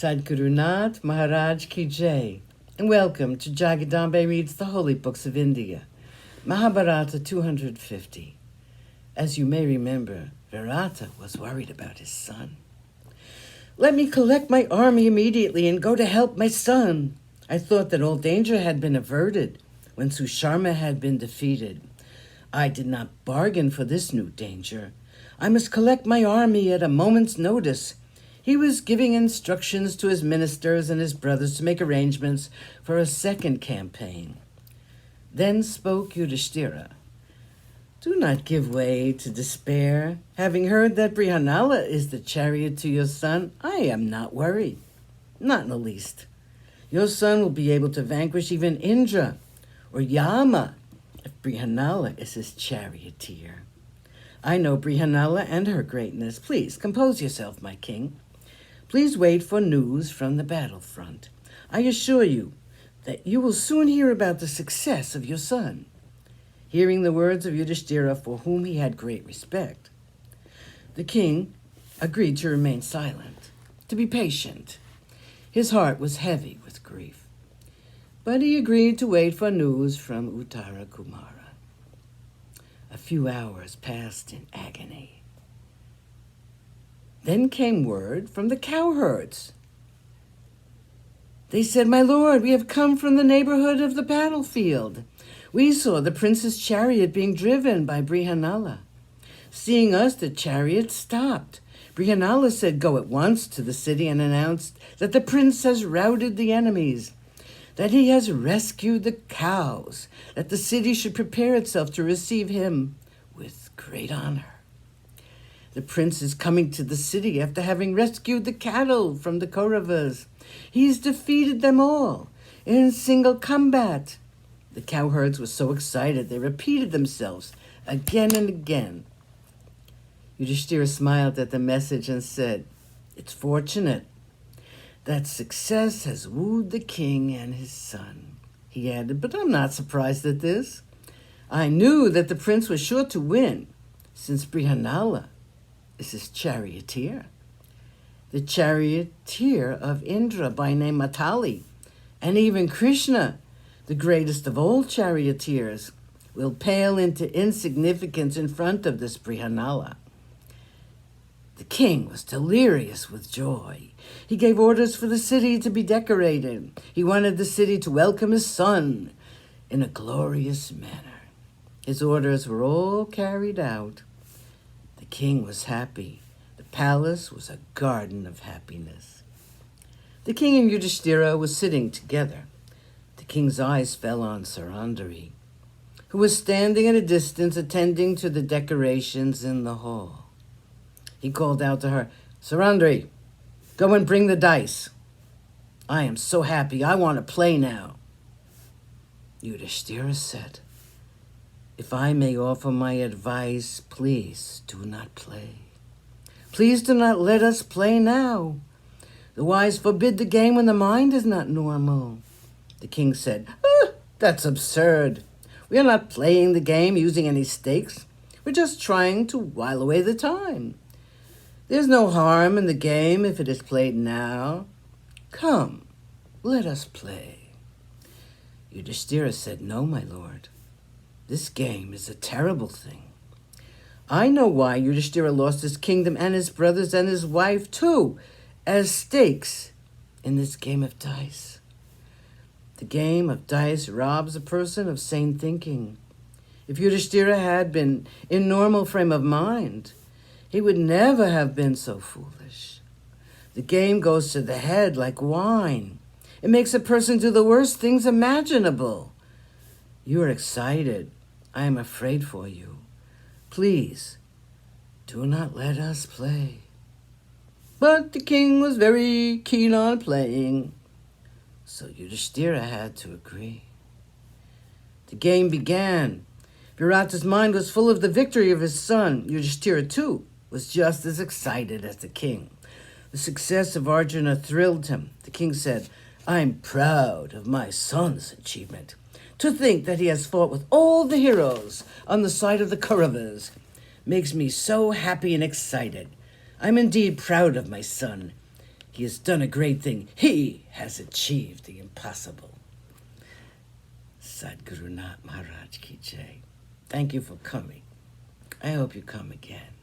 Sadhguru Nath Maharaj Ki Jai, and welcome to Jagadambe Reads the Holy Books of India, Mahabharata250. As you may remember, Virata was worried about his son. "Let me collect my army immediately and go to help my son. I thought that all danger had been averted when Susharma had been defeated. I did not bargain for this new danger. I must collect my army at a moment's notice." He was giving instructions to his ministers and his brothers to make arrangements for a second campaign. Then spoke Yudhishthira. "Do not give way to despair. Having heard that Brihanala is the chariot to your son, I am not worried, not in the least. Your son will be able to vanquish even Indra or Yama if Brihanala is his charioteer. I know Brihanala and her greatness. Please compose yourself, my king. Please wait for news from the battlefront. I assure you that you will soon hear about the success of your son." Hearing the words of Yudhishthira, for whom he had great respect, the king agreed to remain silent, to be patient. His heart was heavy with grief, but he agreed to wait for news from Uttara Kumara. A few hours passed in agony. Then came word from the cowherds. They said, "My lord, we have come from the neighborhood of the battlefield. We saw the prince's chariot being driven by Brihanala. Seeing us, the chariot stopped. Brihanala said, 'Go at once to the city and announce that the prince has routed the enemies, that he has rescued the cows, that the city should prepare itself to receive him with great honor. The prince is coming to the city after having rescued the cattle from the Kauravas. He's defeated them all in single combat.'" The cowherds were so excited they repeated themselves again and again. Yudhishthira smiled at the message and said, "It's fortunate that success has wooed the king and his son." He added, "But I'm not surprised at this. I knew that the prince was sure to win, since Brihanala is his charioteer. The charioteer of Indra by name Matali, and even Krishna, the greatest of all charioteers, will pale into insignificance in front of this Brihanala." The king was delirious with joy. He gave orders for the city to be decorated. He wanted the city to welcome his son in a glorious manner. His orders were all carried out. The king was happy. The palace was a garden of happiness. The king and Yudhishthira were sitting together. The king's eyes fell on Sarandari, who was standing at a distance attending to the decorations in the hall. He called out to her, "Sarandari, go and bring the dice. I am so happy. I want to play now." Yudhishthira said, "If I may offer my advice, please do not play. Please do not let us play now. The wise forbid the game when the mind is not normal." The king said, "That's absurd. We are not playing the game using any stakes. We're just trying to while away the time. There's no harm in the game if it is played now. Come, let us play." Yudhishthira said, "No, my lord. This game is a terrible thing. I know why Yudhishthira lost his kingdom and his brothers and his wife too, as stakes in this game of dice. The game of dice robs a person of sane thinking. If Yudhishthira had been in normal frame of mind, he would never have been so foolish. The game goes to the head like wine. It makes a person do the worst things imaginable. You are excited. I am afraid for you. Please, do not let us play." But the king was very keen on playing, so Yudhishthira had to agree. The game began. Virata's mind was full of the victory of his son. Yudhishthira, too, was just as excited as the king. The success of Arjuna thrilled him. The king said, "I'm proud of my son's achievement. To think that he has fought with all the heroes on the side of the Kauravas makes me so happy and excited. I'm indeed proud of my son. He has done a great thing. He has achieved the impossible. Sadhguru Nath Maharaj Ki Jai. Thank you for coming. I hope you come again.